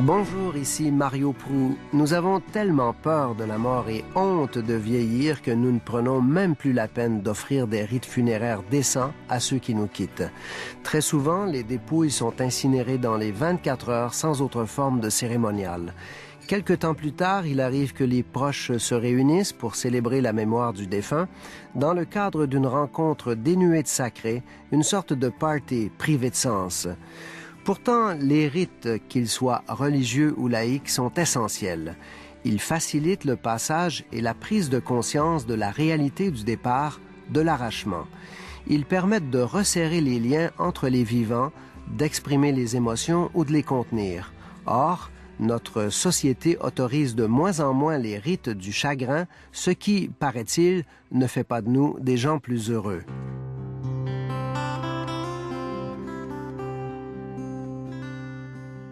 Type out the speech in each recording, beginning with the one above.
Bonjour, ici Mario Proulx. Nous avons tellement peur de la mort et honte de vieillir que nous ne prenons même plus la peine d'offrir des rites funéraires décents à ceux qui nous quittent. Très souvent, les dépouilles sont incinérées dans les 24 heures sans autre forme de cérémonial. Quelque temps plus tard, il arrive que les proches se réunissent pour célébrer la mémoire du défunt dans le cadre d'une rencontre dénuée de sacré, une sorte de party privé de sens. Pourtant, les rites, qu'ils soient religieux ou laïques, sont essentiels. Ils facilitent le passage et la prise de conscience de la réalité du départ, de l'arrachement. Ils permettent de resserrer les liens entre les vivants, d'exprimer les émotions ou de les contenir. Or, notre société autorise de moins en moins les rites du chagrin, ce qui, paraît-il, ne fait pas de nous des gens plus heureux.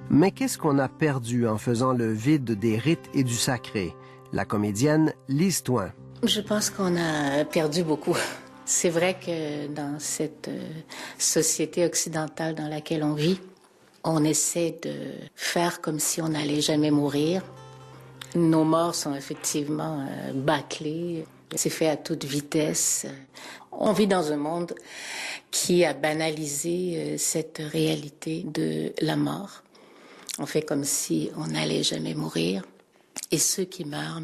Mais qu'est-ce qu'on a perdu en faisant le vide des rites et du sacré? La comédienne Lise Thoin. Je pense qu'on a perdu beaucoup. C'est vrai que dans cette société occidentale dans laquelle on vit, on essaie de faire comme si on n'allait jamais mourir. Nos morts sont effectivement bâclées. C'est fait à toute vitesse. On vit dans un monde qui a banalisé cette réalité de la mort. On fait comme si on n'allait jamais mourir. Et ceux qui meurent,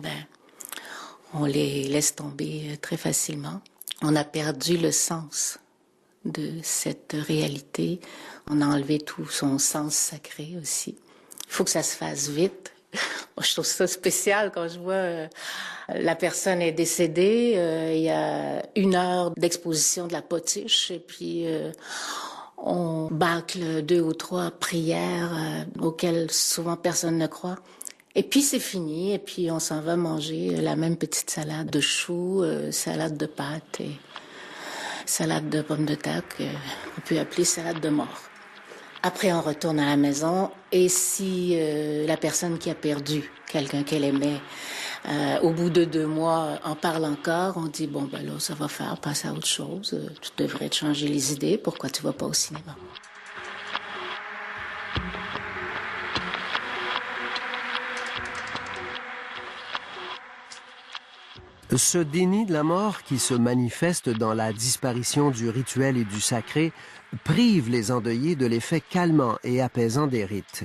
on les laisse tomber très facilement. On a perdu le sens de cette réalité. On a enlevé tout son sens sacré aussi. Il faut que ça se fasse vite. Je trouve ça spécial quand je vois la personne est décédée. Il y a 1 heure d'exposition de la potiche et puis on bâcle 2 ou 3 prières auxquelles souvent personne ne croit. Et puis c'est fini, et puis on s'en va manger la même petite salade de choux, salade de pâtes et salade de pommes de terre qu'on peut appeler salade de mort. Après, on retourne à la maison, et si la personne qui a perdu quelqu'un qu'elle aimait, au bout de 2 mois, en parle encore, on dit, bon, là, ça va faire, passer à autre chose, tu devrais te changer les idées, pourquoi tu vas pas au cinéma? Ce déni de la mort qui se manifeste dans la disparition du rituel et du sacré prive les endeuillés de l'effet calmant et apaisant des rites.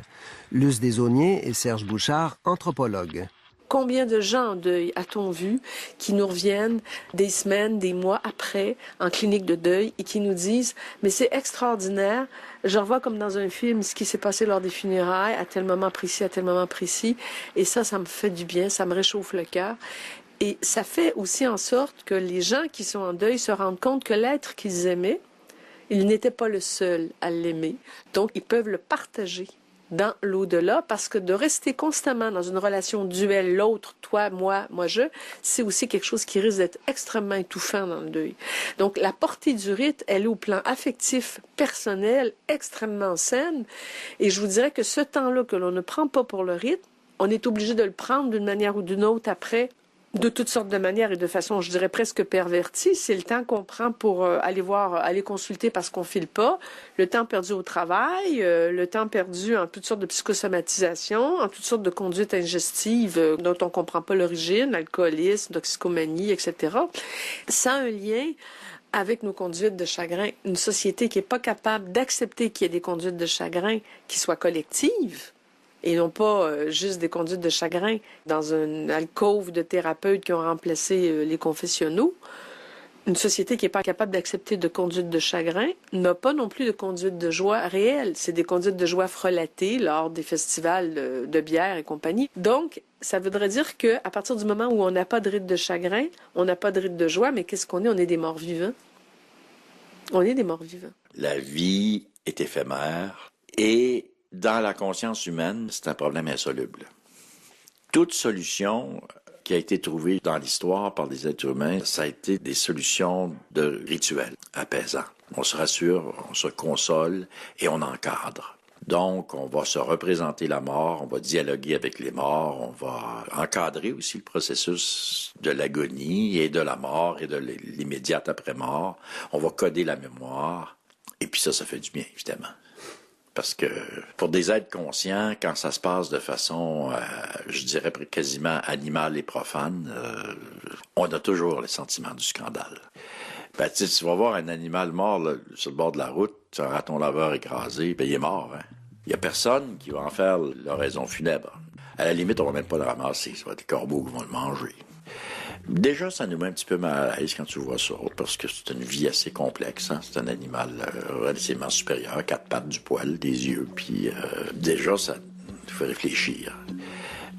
Luce Desaulniers et Serge Bouchard, anthropologues. Combien de gens en deuil a-t-on vu qui nous reviennent des semaines, des mois après, en clinique de deuil, et qui nous disent « Mais c'est extraordinaire, je revois comme dans un film ce qui s'est passé lors des funérailles, à tel moment précis, à tel moment précis, et ça me fait du bien, ça me réchauffe le cœur. » Et ça fait aussi en sorte que les gens qui sont en deuil se rendent compte que l'être qu'ils aimaient, ils n'étaient pas le seul à l'aimer. Donc, ils peuvent le partager dans l'au-delà, parce que de rester constamment dans une relation duel, l'autre, toi, moi, je, c'est aussi quelque chose qui risque d'être extrêmement étouffant dans le deuil. Donc, la portée du rite, elle est au plan affectif, personnel, extrêmement saine. Et je vous dirais que ce temps-là que l'on ne prend pas pour le rite, on est obligé de le prendre d'une manière ou d'une autre après, de toutes sortes de manières et de façon, je dirais, presque pervertie. C'est le temps qu'on prend pour aller consulter parce qu'on file pas, le temps perdu au travail, le temps perdu en toutes sortes de psychosomatisation, en toutes sortes de conduites ingestives dont on comprend pas l'origine, alcoolisme, toxicomanie, etc. Ça a un lien avec nos conduites de chagrin. Une société qui est pas capable d'accepter qu'il y ait des conduites de chagrin qui soient collectives, et non pas juste des conduites de chagrin dans une alcôve de thérapeutes qui ont remplacé les confessionnaux. Une société qui n'est pas capable d'accepter de conduites de chagrin n'a pas non plus de conduite de joie réelle. C'est des conduites de joie frelatées lors des festivals de bière et compagnie. Donc, ça voudrait dire qu'à partir du moment où on n'a pas de rite de chagrin, on n'a pas de rite de joie, mais qu'est-ce qu'on est? On est des morts vivants. On est des morts vivants. La vie est éphémère et dans la conscience humaine, c'est un problème insoluble. Toute solution qui a été trouvée dans l'histoire par des êtres humains, ça a été des solutions de rituels apaisants. On se rassure, on se console et on encadre. Donc, on va se représenter la mort, on va dialoguer avec les morts, on va encadrer aussi le processus de l'agonie et de la mort et de l'immédiate après-mort. On va coder la mémoire et puis ça fait du bien, évidemment. Parce que pour des êtres conscients, quand ça se passe de façon, je dirais quasiment animale et profane, on a toujours le sentiment du scandale. Ben, tu vas voir un animal mort là, sur le bord de la route, un raton laveur écrasé, ben, il est mort. Hein? Il n'y a personne qui va en faire l'oraison funèbre. À la limite, on va même pas le ramasser. Ça va être les corbeaux qui vont le manger. Déjà, ça nous met un petit peu mal à l'aise quand tu vois ça, parce que c'est une vie assez complexe. Hein? C'est un animal relativement supérieur, 4 pattes, du poil, des yeux, puis déjà, ça te fait réfléchir.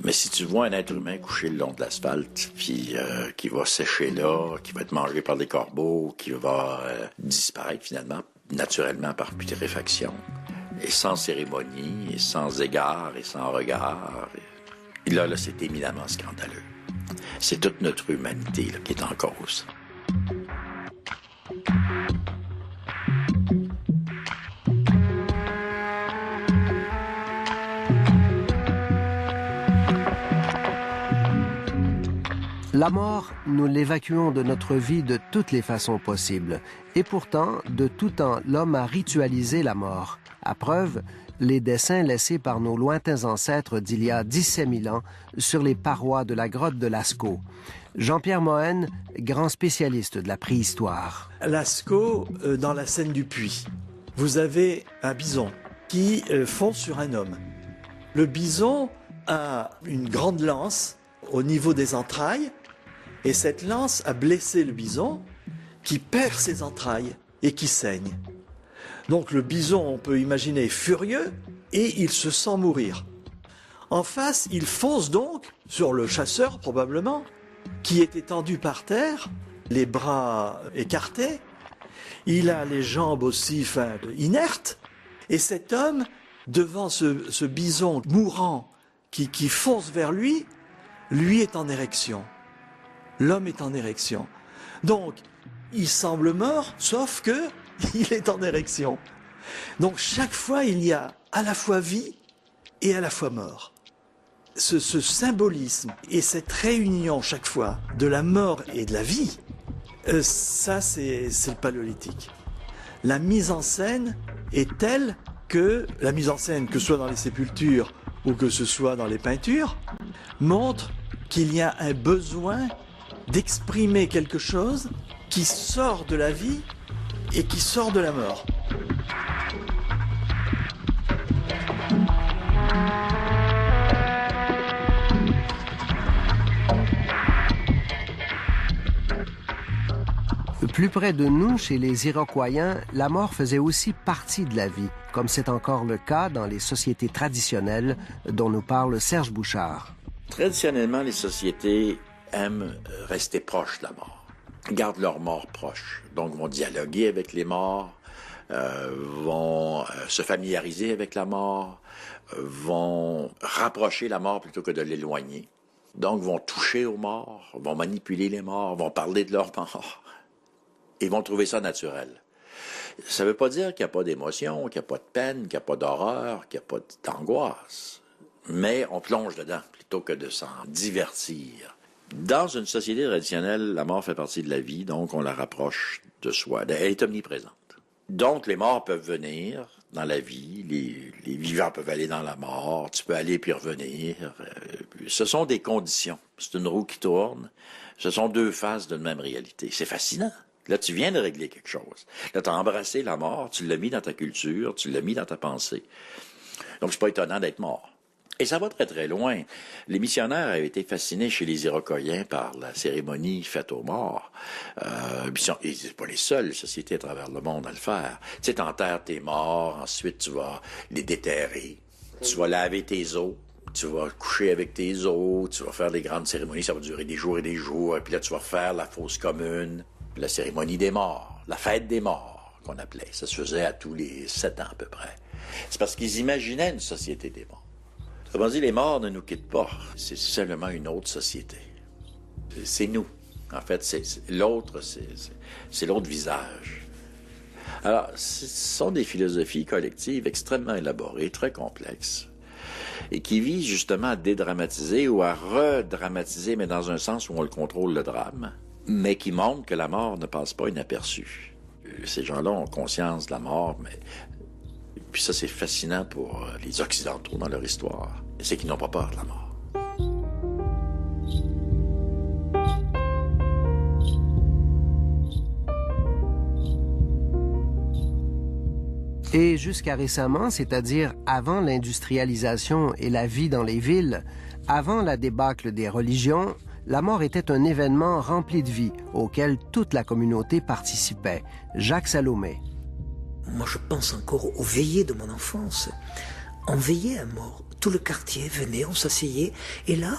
Mais si tu vois un être humain couché le long de l'asphalte, puis qui va sécher là, qui va être mangé par des corbeaux, qui va disparaître finalement, naturellement par putréfaction, et sans cérémonie, et sans égard, et sans regard, et là, c'est éminemment scandaleux. C'est toute notre humanité là, qui est en cause. La mort, nous l'évacuons de notre vie de toutes les façons possibles. Et pourtant, de tout temps, l'homme a ritualisé la mort. À preuve, les dessins laissés par nos lointains ancêtres d'il y a 17 000 ans sur les parois de la grotte de Lascaux. Jean-Pierre Mohen, grand spécialiste de la préhistoire. Lascaux, dans la Seine du Puy, vous avez un bison qui fonce sur un homme. Le bison a une grande lance au niveau des entrailles, et cette lance a blessé le bison qui perd ses entrailles et qui saigne. Donc le bison, on peut imaginer, est furieux et il se sent mourir. En face, il fonce donc sur le chasseur probablement, qui est étendu par terre, les bras écartés, il a les jambes aussi inertes, et cet homme, devant ce bison mourant qui fonce vers lui est en érection. L'homme est en érection. Donc, il semble mort, sauf que il est en érection. Donc, chaque fois, il y a à la fois vie et à la fois mort. Ce symbolisme et cette réunion, chaque fois, de la mort et de la vie, ça, c'est le paléolithique. La mise en scène est telle que, la mise en scène, que ce soit dans les sépultures ou que ce soit dans les peintures, montre qu'il y a un besoin d'exprimer quelque chose qui sort de la vie et qui sort de la mort. Plus près de nous, chez les Iroquoiens, la mort faisait aussi partie de la vie, comme c'est encore le cas dans les sociétés traditionnelles dont nous parle Serge Bouchard. Traditionnellement, les sociétés aiment rester proches de la mort, gardent leur mort proche, donc vont dialoguer avec les morts, vont se familiariser avec la mort, vont rapprocher la mort plutôt que de l'éloigner. Donc vont toucher aux morts, vont manipuler les morts, vont parler de leur mort. Ils vont trouver ça naturel. Ça ne veut pas dire qu'il n'y a pas d'émotion, qu'il n'y a pas de peine, qu'il n'y a pas d'horreur, qu'il n'y a pas d'angoisse. Mais on plonge dedans plutôt que de s'en divertir. Dans une société traditionnelle, la mort fait partie de la vie, donc on la rapproche de soi. Elle est omniprésente. Donc les morts peuvent venir dans la vie, les vivants peuvent aller dans la mort, tu peux aller puis revenir. Ce sont des conditions. C'est une roue qui tourne. Ce sont deux faces d'une même réalité. C'est fascinant. Là, tu viens de régler quelque chose. Là, tu as embrassé la mort, tu l'as mis dans ta culture, tu l'as mis dans ta pensée. Donc, c'est pas étonnant d'être mort. Et ça va très, très loin. Les missionnaires avaient été fascinés chez les Iroquoiens par la cérémonie faite aux morts. Et c'est pas les seules sociétés à travers le monde à le faire. Tu sais, t'enterres tes morts, ensuite tu vas les déterrer, tu vas laver tes os, tu vas coucher avec tes os, tu vas faire des grandes cérémonies, ça va durer des jours et des jours, et puis là, tu vas faire la fosse commune. La cérémonie des morts, la fête des morts, qu'on appelait. Ça se faisait à tous les 7 ans à peu près. C'est parce qu'ils imaginaient une société des morts. Autrement dit, les morts ne nous quittent pas. C'est seulement une autre société. C'est nous. En fait, c'est l'autre visage. Alors, ce sont des philosophies collectives extrêmement élaborées, très complexes, et qui visent justement à dédramatiser ou à redramatiser, mais dans un sens où on le contrôle le drame, mais qui montre que la mort ne passe pas inaperçue. Ces gens-là ont conscience de la mort, mais Puis ça, c'est fascinant pour les Occidentaux dans leur histoire. C'est qu'ils n'ont pas peur de la mort. Et jusqu'à récemment, c'est-à-dire avant l'industrialisation et la vie dans les villes, avant la débâcle des religions, la mort était un événement rempli de vie auquel toute la communauté participait. Jacques Salomé. Moi, je pense encore aux veillées de mon enfance. On veillait à mort. Tout le quartier venait, on s'asseyait. Et là,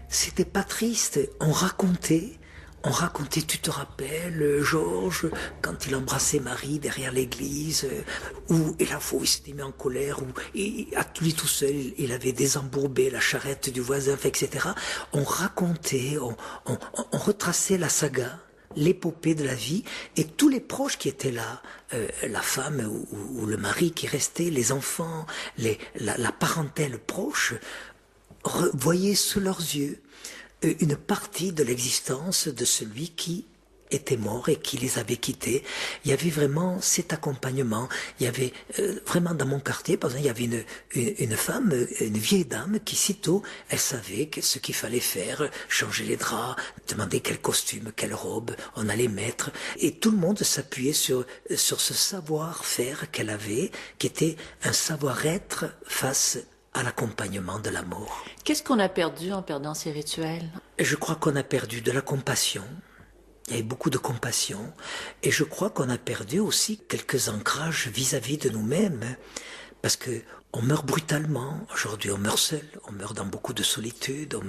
c'était pas triste. On racontait, tu te rappelles, Georges, quand il embrassait Marie derrière l'église, et la fois où il s'était mis en colère, à lui tout seul, il avait désembourbé la charrette du voisin, etc. On racontait, on retraçait la saga, l'épopée de la vie, et tous les proches qui étaient là, la femme ou le mari qui restait, les enfants, la parentèle proche, voyaient sous leurs yeux une partie de l'existence de celui qui était mort et qui les avait quittés. Il y avait vraiment cet accompagnement. Il y avait vraiment dans mon quartier, par exemple, il y avait une femme, une vieille dame qui sitôt, elle savait ce qu'il fallait faire, changer les draps, demander quel costume, quelle robe on allait mettre. Et tout le monde s'appuyait sur ce savoir-faire qu'elle avait, qui était un savoir-être face à l'accompagnement de la mort. Qu'est-ce qu'on a perdu en perdant ces rituels? Je crois qu'on a perdu de la compassion. Il y avait beaucoup de compassion. Et je crois qu'on a perdu aussi quelques ancrages vis-à-vis de nous-mêmes. Parce que on meurt brutalement. Aujourd'hui, on meurt seul. On meurt dans beaucoup de solitude.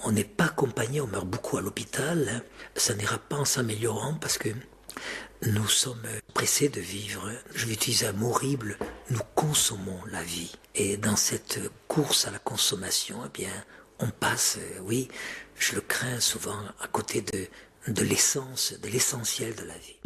On n'est pas accompagné. On meurt beaucoup à l'hôpital. Ça n'ira pas en s'améliorant parce que nous sommes pressés de vivre. Je vais utiliser un mot horrible. Nous consommons la vie. Et dans cette course à la consommation, eh bien, on passe, oui, je le crains souvent, à côté de l'essence, de l'essentiel de la vie.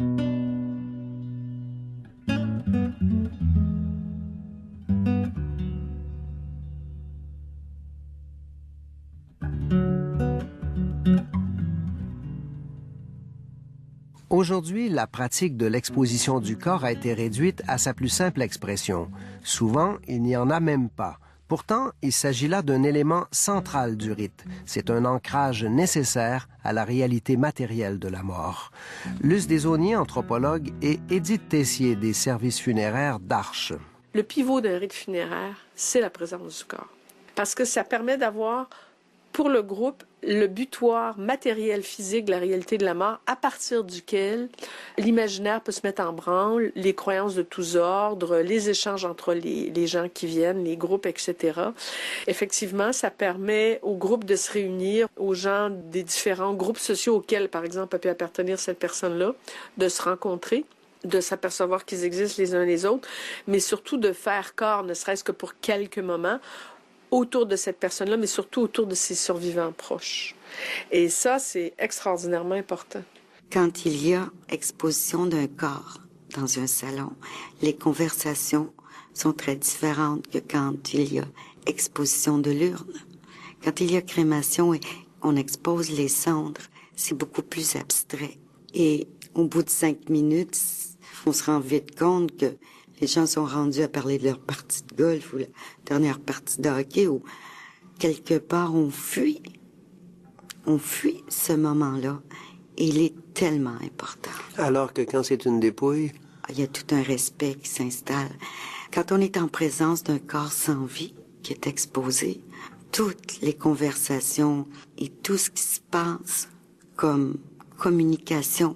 Aujourd'hui, la pratique de l'exposition du corps a été réduite à sa plus simple expression. Souvent, il n'y en a même pas. Pourtant, il s'agit là d'un élément central du rite. C'est un ancrage nécessaire à la réalité matérielle de la mort. Luce Desaulniers, anthropologue, et Édith Tessier, des services funéraires d'Arche. Le pivot d'un rite funéraire, c'est la présence du corps. Parce que ça permet d'avoir, pour le groupe, le butoir matériel physique de la réalité de la mort à partir duquel l'imaginaire peut se mettre en branle, les croyances de tous ordres, les échanges entre les gens qui viennent, les groupes, etc. Effectivement, ça permet aux groupes de se réunir, aux gens des différents groupes sociaux auxquels, par exemple, peut appartenir cette personne-là, de se rencontrer, de s'apercevoir qu'ils existent les uns les autres, mais surtout de faire corps, ne serait-ce que pour quelques moments, autour de cette personne-là, mais surtout autour de ses survivants proches. Et ça, c'est extraordinairement important. Quand il y a exposition d'un corps dans un salon, les conversations sont très différentes que quand il y a exposition de l'urne. Quand il y a crémation et on expose les cendres, c'est beaucoup plus abstrait. Et au bout de 5 minutes, on se rend vite compte que les gens sont rendus à parler de leur partie de golf ou la dernière partie de hockey ou quelque part on fuit. On fuit ce moment-là et il est tellement important. Alors que quand c'est une dépouille? Il y a tout un respect qui s'installe. Quand on est en présence d'un corps sans vie qui est exposé, toutes les conversations et tout ce qui se passe comme communication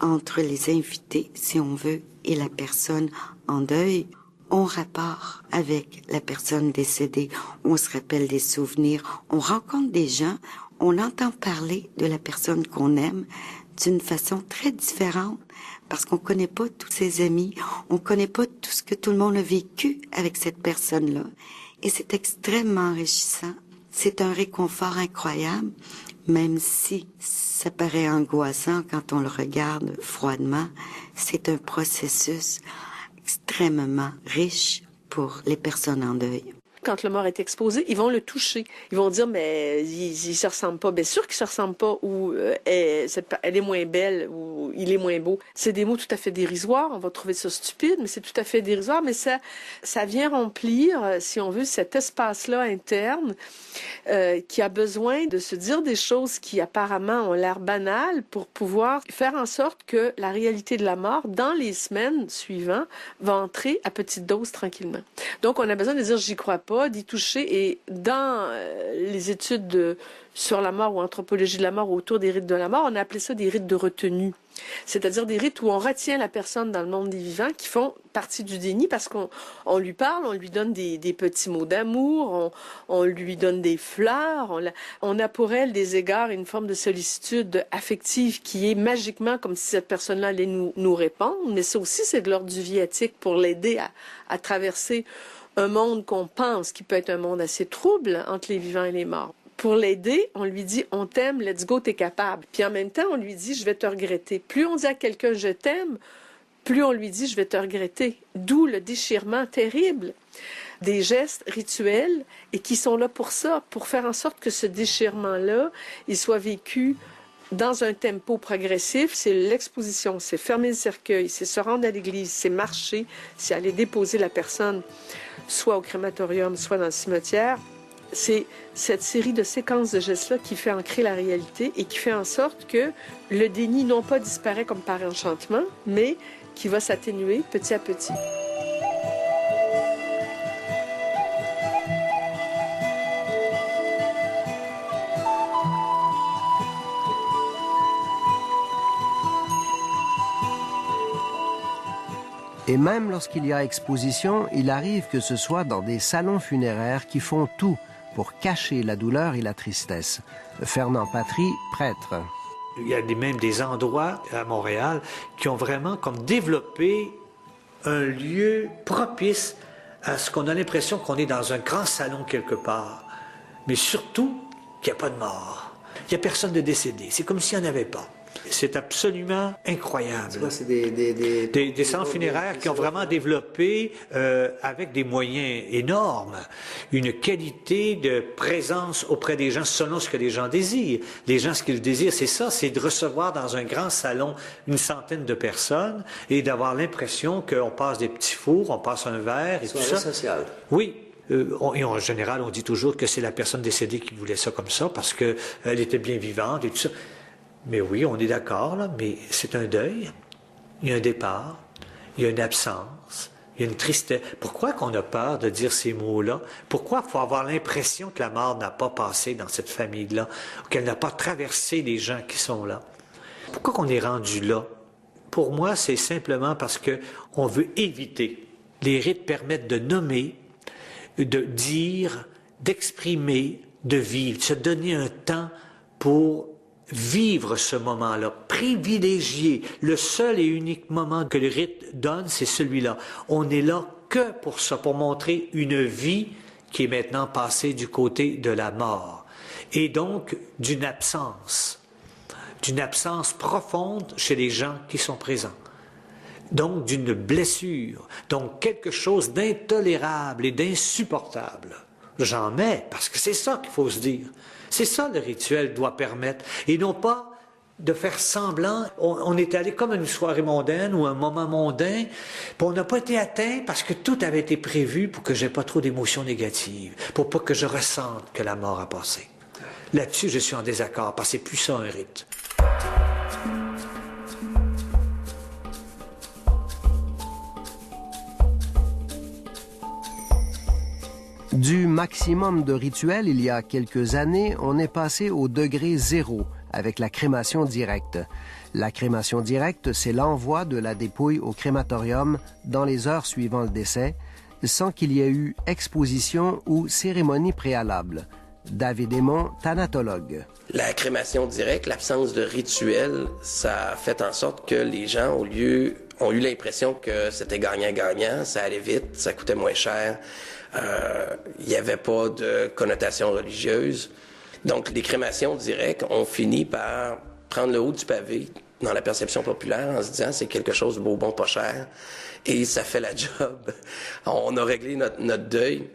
entre les invités, si on veut, et la personne en deuil, on rapport avec la personne décédée, on se rappelle des souvenirs, on rencontre des gens, on entend parler de la personne qu'on aime d'une façon très différente parce qu'on connaît pas tous ses amis, on connaît pas tout ce que tout le monde a vécu avec cette personne-là. Et c'est extrêmement enrichissant. C'est un réconfort incroyable, même si ça paraît angoissant quand on le regarde froidement. C'est un processus extrêmement riche pour les personnes en deuil. quand le mort est exposé, ils vont le toucher. Ils vont dire, mais il se ressemble pas. Bien sûr qu'il se ressemble pas, ou elle est moins belle, ou il est moins beau. C'est des mots tout à fait dérisoires. On va trouver ça stupide, mais c'est tout à fait dérisoire. Mais ça vient remplir, si on veut, cet espace-là interne qui a besoin de se dire des choses qui apparemment ont l'air banales pour pouvoir faire en sorte que la réalité de la mort, dans les semaines suivantes, va entrer à petite dose tranquillement. Donc, on a besoin de dire « j'y crois pas », d'y toucher. Et dans les études sur la mort ou anthropologie de la mort ou autour des rites de la mort, on a appelé ça des rites de retenue. C'est-à-dire des rites où on retient la personne dans le monde des vivants qui font partie du déni parce qu'on lui parle, on lui donne des petits mots d'amour, on lui donne des fleurs, on a pour elle des égards, une forme de sollicitude affective qui est magiquement comme si cette personne-là allait nous répondre. Mais ça aussi, c'est de l'ordre du viatique pour l'aider à traverser un monde qu'on pense qui peut être un monde assez trouble entre les vivants et les morts. Pour l'aider, on lui dit « on t'aime, let's go, t'es capable ». Puis en même temps, on lui dit « je vais te regretter ». Plus on dit à quelqu'un « je t'aime », plus on lui dit « je vais te regretter ». D'où le déchirement terrible des gestes rituels et qui sont là pour ça, pour faire en sorte que ce déchirement-là, il soit vécu dans un tempo progressif. C'est l'exposition, c'est fermer le cercueil, c'est se rendre à l'église, c'est marcher, c'est aller déposer la personne soit au crématorium, soit dans le cimetière. C'est cette série de séquences de gestes-là qui fait ancrer la réalité et qui fait en sorte que le déni non pas disparaît comme par enchantement, mais qui va s'atténuer petit à petit. Et même lorsqu'il y a exposition, il arrive que ce soit dans des salons funéraires qui font tout pour cacher la douleur et la tristesse. Fernand Patry, prêtre. Il y a même des endroits à Montréal qui ont vraiment comme développé un lieu propice à ce qu'on a l'impression qu'on est dans un grand salon quelque part. Mais surtout qu'il n'y a pas de mort. Il n'y a personne de décédé. C'est comme s'il n'y en avait pas. C'est absolument incroyable. C'est des salons funéraires qui ont vraiment développé, avec des moyens énormes, une qualité de présence auprès des gens selon ce que les gens désirent. Les gens, ce qu'ils désirent, c'est ça, c'est de recevoir dans un grand salon une centaine de personnes et d'avoir l'impression qu'on passe des petits fours, on passe un verre et tout ça. Social. Oui. Et en général, on dit toujours que c'est la personne décédée qui voulait ça comme ça parce qu'elle était bien vivante et tout ça. Mais oui, on est d'accord, là, mais c'est un deuil, il y a un départ, il y a une absence, il y a une tristesse. Pourquoi qu'on a peur de dire ces mots-là? Pourquoi il faut avoir l'impression que la mort n'a pas passé dans cette famille-là, qu'elle n'a pas traversé les gens qui sont là? Pourquoi qu'on est rendu là? Pour moi, c'est simplement parce qu'on veut éviter. Les rites permettent de nommer, de dire, d'exprimer, de vivre, de se donner un temps pour vivre ce moment-là, privilégier. Le seul et unique moment que le rite donne, c'est celui-là. On n'est là que pour ça, pour montrer une vie qui est maintenant passée du côté de la mort. Et donc, d'une absence profonde chez les gens qui sont présents. Donc, d'une blessure. Donc, quelque chose d'intolérable et d'insupportable. J'en mets, parce que c'est ça qu'il faut se dire. C'est ça le rituel doit permettre. Et non pas de faire semblant. On est allé comme à une soirée mondaine ou un moment mondain, puis on n'a pas été atteint parce que tout avait été prévu pour que j'ai pas trop d'émotions négatives, pour pas que je ressente que la mort a passé. Là-dessus, je suis en désaccord, parce que c'est plus ça un rite. Du maximum de rituels, il y a quelques années, on est passé au degré zéro avec la crémation directe. La crémation directe, c'est l'envoi de la dépouille au crématorium dans les heures suivant le décès, sans qu'il y ait eu exposition ou cérémonie préalable. David Aymon, thanatologue. La crémation directe, l'absence de rituel, ça a fait en sorte que les gens, ont eu l'impression que c'était gagnant-gagnant, ça allait vite, ça coûtait moins cher. Il n'y avait pas de connotation religieuse. Donc, les crémations directes ont fini par prendre le haut du pavé dans la perception populaire en se disant c'est quelque chose de beau, bon, pas cher. Et ça fait la job. On a réglé notre deuil.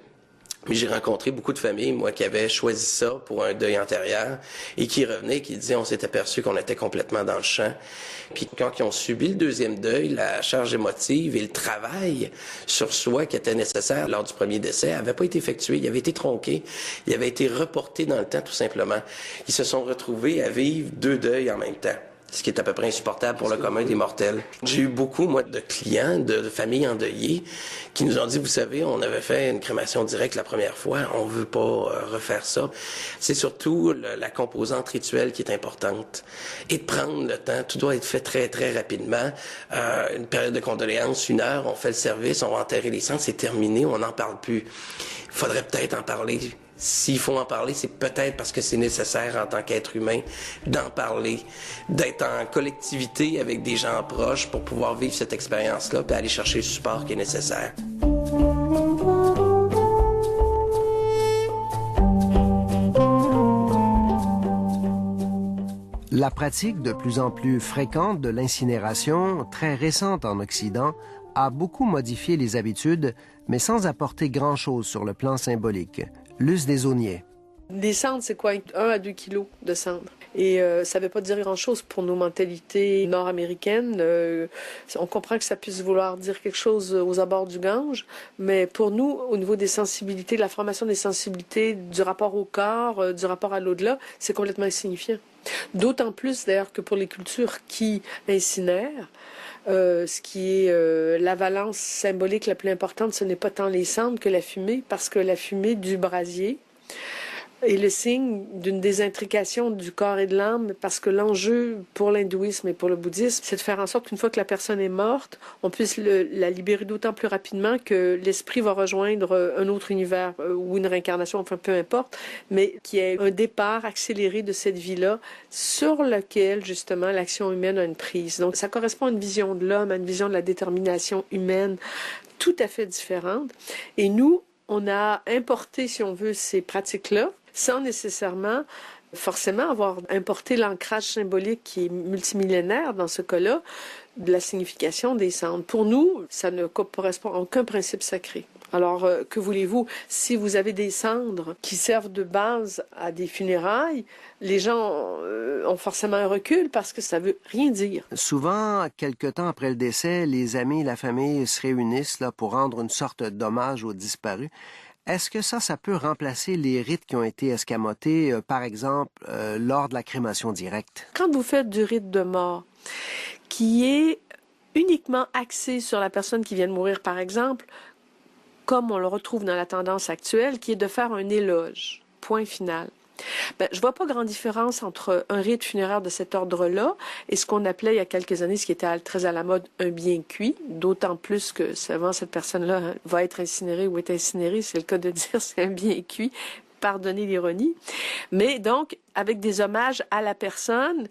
Puis j'ai rencontré beaucoup de familles, moi, qui avaient choisi ça pour un deuil antérieur et qui revenaient, qui disaient, on s'est aperçu qu'on était complètement dans le champ. Puis quand ils ont subi le deuxième deuil, la charge émotive et le travail sur soi qui était nécessaire lors du premier décès n'avait pas été effectué. Il avait été tronqué. Il avait été reporté dans le temps, tout simplement. Ils se sont retrouvés à vivre 2 deuils en même temps, ce qui est à peu près insupportable pour le commun des mortels. J'ai eu beaucoup, moi, de clients, de familles endeuillées qui nous ont dit, vous savez, on avait fait une crémation directe la première fois, on veut pas refaire ça. C'est surtout la composante rituelle qui est importante. Et de prendre le temps, tout doit être fait très, très rapidement. Une période de condoléances, 1 heure, on fait le service, on va enterrer les cendres, c'est terminé, on n'en parle plus. Il faudrait peut-être en parler. S'il faut en parler, c'est peut-être parce que c'est nécessaire en tant qu'être humain d'en parler, d'être en collectivité avec des gens proches pour pouvoir vivre cette expérience-là et aller chercher le support qui est nécessaire. La pratique de plus en plus fréquente de l'incinération, très récente en Occident, a beaucoup modifié les habitudes, mais sans apporter grand-chose sur le plan symbolique. Luce Desaulniers. Des cendres, c'est quoi? 1 à 2 kilos de cendres. Et ça ne veut pas dire grand-chose pour nos mentalités nord-américaines. On comprend que ça puisse vouloir dire quelque chose aux abords du Gange, mais pour nous, au niveau des sensibilités, de la formation des sensibilités, du rapport au corps, du rapport à l'au-delà, c'est complètement insignifiant. D'autant plus, d'ailleurs, que pour les cultures qui incinèrent, ce qui est la valence symbolique la plus importante, ce n'est pas tant les cendres que la fumée, parce que la fumée du brasier est le signe d'une désintrication du corps et de l'âme, parce que l'enjeu pour l'hindouisme et pour le bouddhisme, c'est de faire en sorte qu'une fois que la personne est morte, on puisse la libérer d'autant plus rapidement que l'esprit va rejoindre un autre univers ou une réincarnation, enfin peu importe, mais qu'il y ait un départ accéléré de cette vie-là sur lequel, justement, l'action humaine a une prise. Donc, ça correspond à une vision de l'homme, à une vision de la détermination humaine tout à fait différente. Et nous, on a importé, si on veut, ces pratiques-là, sans nécessairement forcément avoir importé l'ancrage symbolique qui est multimillénaire dans ce cas-là, de la signification des cendres. Pour nous, ça ne correspond à aucun principe sacré. Alors, que voulez-vous? Si vous avez des cendres qui servent de base à des funérailles, les gens ont forcément un recul parce que ça veut rien dire. Souvent, quelque temps après le décès, les amis et la famille se réunissent là, pour rendre une sorte d'hommage aux disparus. Est-ce que ça peut remplacer les rites qui ont été escamotés, par exemple, lors de la crémation directe? Quand vous faites du rite de mort, qui est uniquement axé sur la personne qui vient de mourir, par exemple, comme on le retrouve dans la tendance actuelle, qui est de faire un éloge, point final. Je vois pas grande différence entre un rite funéraire de cet ordre-là et ce qu'on appelait il y a quelques années, ce qui était très à la mode, un bien cuit, d'autant plus que souvent cette personne-là va être incinérée ou est incinérée, c'est le cas de dire c'est un bien cuit, pardonnez l'ironie, mais donc avec des hommages à la personne,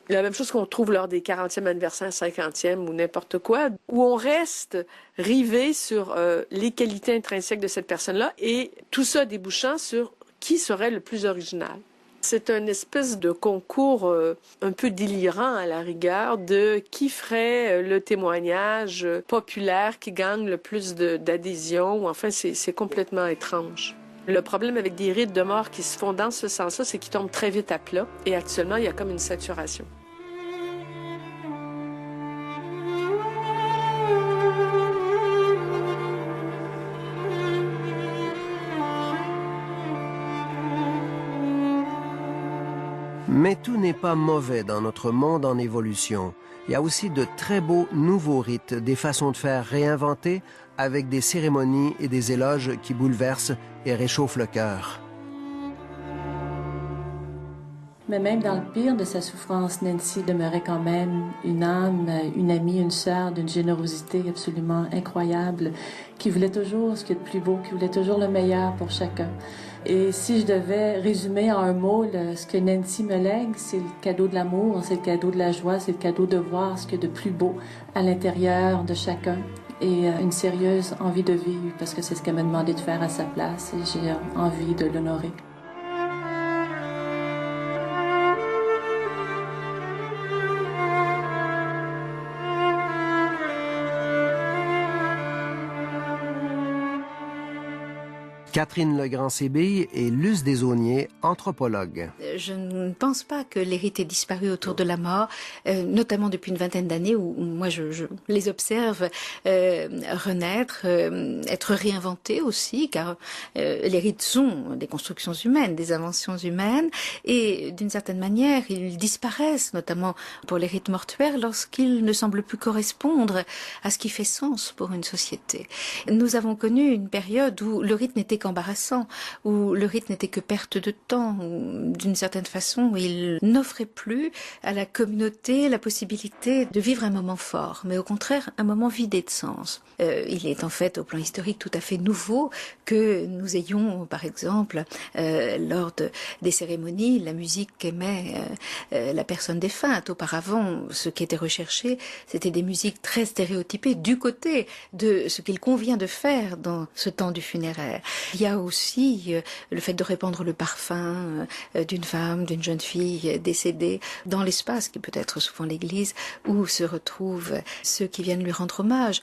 la même chose qu'on trouve lors des 40e anniversaires, 50e ou n'importe quoi, où on reste rivé sur les qualités intrinsèques de cette personne-là et tout ça débouchant sur qui serait le plus original. C'est une espèce de concours un peu délirant à la rigueur de qui ferait le témoignage populaire qui gagne le plus d'adhésion. Enfin, c'est complètement étrange. Le problème avec des rites de mort qui se font dans ce sens-là, c'est qu'ils tombent très vite à plat. Et actuellement, il y a comme une saturation. Mais tout n'est pas mauvais dans notre monde en évolution. Il y a aussi de très beaux nouveaux rites, des façons de faire réinventées avec des cérémonies et des éloges qui bouleversent et réchauffent le cœur. Mais même dans le pire de sa souffrance, Nancy demeurait quand même une âme, une amie, une sœur d'une générosité absolument incroyable, qui voulait toujours ce qu'il y a de plus beau, qui voulait toujours le meilleur pour chacun. Et si je devais résumer en un mot ce que Nancy me lègue, c'est le cadeau de l'amour, c'est le cadeau de la joie, c'est le cadeau de voir ce qu'il y a de plus beau à l'intérieur de chacun et une sérieuse envie de vivre, parce que c'est ce qu'elle m'a demandé de faire à sa place et j'ai envie de l'honorer. Catherine Legrand-Sébille est Luce Desaulniers, anthropologue. Je ne pense pas que les rites aient disparu autour de la mort, notamment depuis une vingtaine d'années où moi je les observe renaître, être réinventés aussi, car les rites sont des constructions humaines, des inventions humaines, et d'une certaine manière ils disparaissent, notamment pour les rites mortuaires, lorsqu'ils ne semblent plus correspondre à ce qui fait sens pour une société. Nous avons connu une période où le rite n'était qu'embarrassant, où le rite n'était que perte de temps, où d'une certaine façon il n'offrait plus à la communauté la possibilité de vivre un moment fort, mais au contraire un moment vidé de sens. Il est en fait au plan historique tout à fait nouveau que nous ayons par exemple lors des cérémonies la musique qu'aimait la personne défunte. Auparavant, ce qui était recherché, c'était des musiques très stéréotypées du côté de ce qu'il convient de faire dans ce temps du funéraire. Il y a aussi le fait de répandre le parfum d'une femme, d'une jeune fille décédée dans l'espace, qui peut être souvent l'église, où se retrouvent ceux qui viennent lui rendre hommage.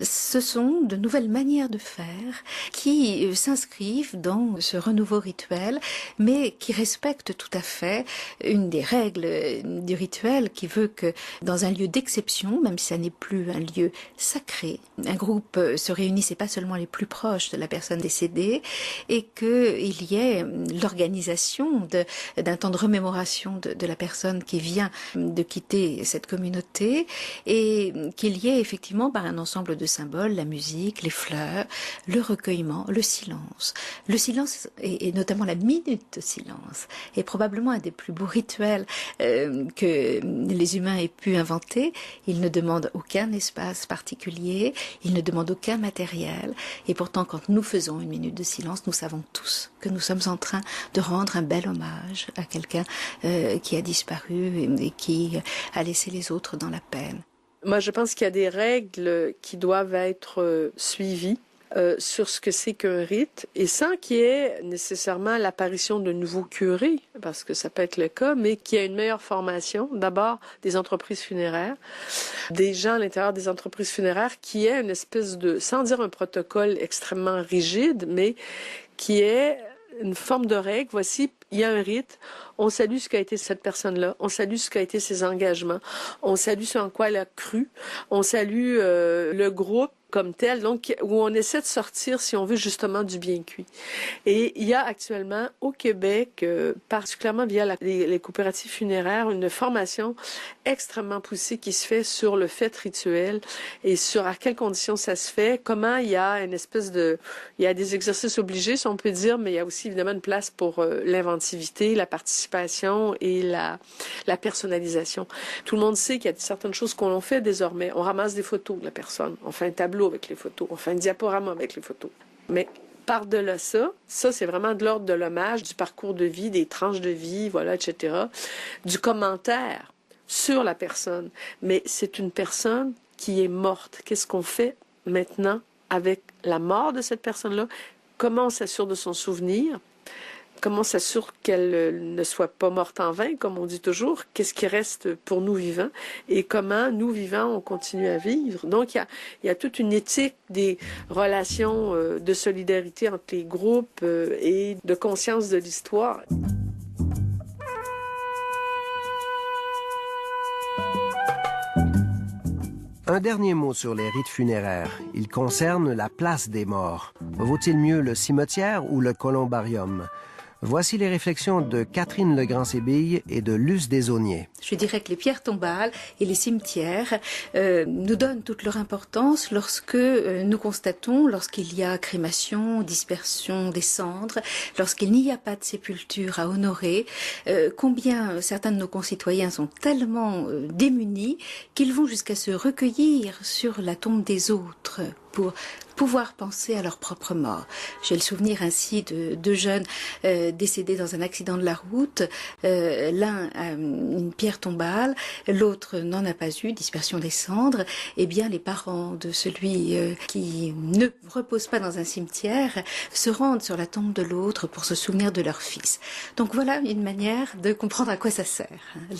Ce sont de nouvelles manières de faire qui s'inscrivent dans ce renouveau rituel, mais qui respectent tout à fait une des règles du rituel qui veut que dans un lieu d'exception, même si ça n'est plus un lieu sacré, un groupe se réunisse, et pas seulement les plus proches de la personne décédée, et qu'il y ait l'organisation d'un temps de remémoration de la personne qui vient de quitter cette communauté, et qu'il y ait effectivement par un ensemble de symboles, la musique, les fleurs, le recueillement, le silence. Le silence, et notamment la minute de silence, est probablement un des plus beaux rituels que les humains aient pu inventer. Il ne demande aucun espace particulier, il ne demande aucun matériel, et pourtant quand nous faisons une minute de silence, nous savons tous que nous sommes en train de rendre un bel hommage à quelqu'un qui a disparu et qui a laissé les autres dans la peine. Moi, je pense qu'il y a des règles qui doivent être suivies sur ce que c'est qu'un rite, et sans qu'il y ait nécessairement l'apparition de nouveaux curés, parce que ça peut être le cas, mais qu'il y ait une meilleure formation, d'abord des entreprises funéraires, des gens à l'intérieur des entreprises funéraires qui aient une espèce de, sans dire un protocole extrêmement rigide, mais qui ait une forme de règle. Voici, il y a un rite, on salue ce qu'a été cette personne-là, on salue ce qu'a été ses engagements, on salue ce en quoi elle a cru, on salue le groupe comme tel, donc où on essaie de sortir, si on veut, justement du bien cuit. Et il y a actuellement au Québec, particulièrement via les coopératives funéraires, une formation extrêmement poussée qui se fait sur le fait rituel et sur à quelles conditions ça se fait, comment il y a une espèce de... Il y a des exercices obligés, si on peut dire, mais il y a aussi évidemment une place pour l'inventivité, la participation et la personnalisation. Tout le monde sait qu'il y a certaines choses qu'on fait désormais. On ramasse des photos de la personne, on fait un tableau avec les photos, on fait un diaporama avec les photos. Mais par-delà ça c'est vraiment de l'ordre de l'hommage, du parcours de vie, des tranches de vie, voilà, etc., du commentaire sur la personne. Mais c'est une personne qui est morte. Qu'est-ce qu'on fait maintenant avec la mort de cette personne-là? Comment on s'assure de son souvenir? Comment on s'assure qu'elle ne soit pas morte en vain, comme on dit toujours? Qu'est-ce qui reste pour nous vivants? Et comment, nous vivants, on continue à vivre? Donc, il y a toute une éthique des relations de solidarité entre les groupes et de conscience de l'histoire. Un dernier mot sur les rites funéraires. Il concerne la place des morts. Vaut-il mieux le cimetière ou le columbarium? Voici les réflexions de Catherine Legrand-Sébille et de Luce Desaulniers. Je dirais que les pierres tombales et les cimetières nous donnent toute leur importance lorsque nous constatons, lorsqu'il y a crémation, dispersion des cendres, lorsqu'il n'y a pas de sépulture à honorer, combien certains de nos concitoyens sont tellement démunis qu'ils vont jusqu'à se recueillir sur la tombe des autres pour pouvoir penser à leur propre mort. J'ai le souvenir ainsi de deux jeunes décédés dans un accident de la route. L'un a une pierre tombale, l'autre n'en a pas eu, dispersion des cendres. Eh bien, les parents de celui qui ne repose pas dans un cimetière se rendent sur la tombe de l'autre pour se souvenir de leur fils. Donc voilà une manière de comprendre à quoi ça sert.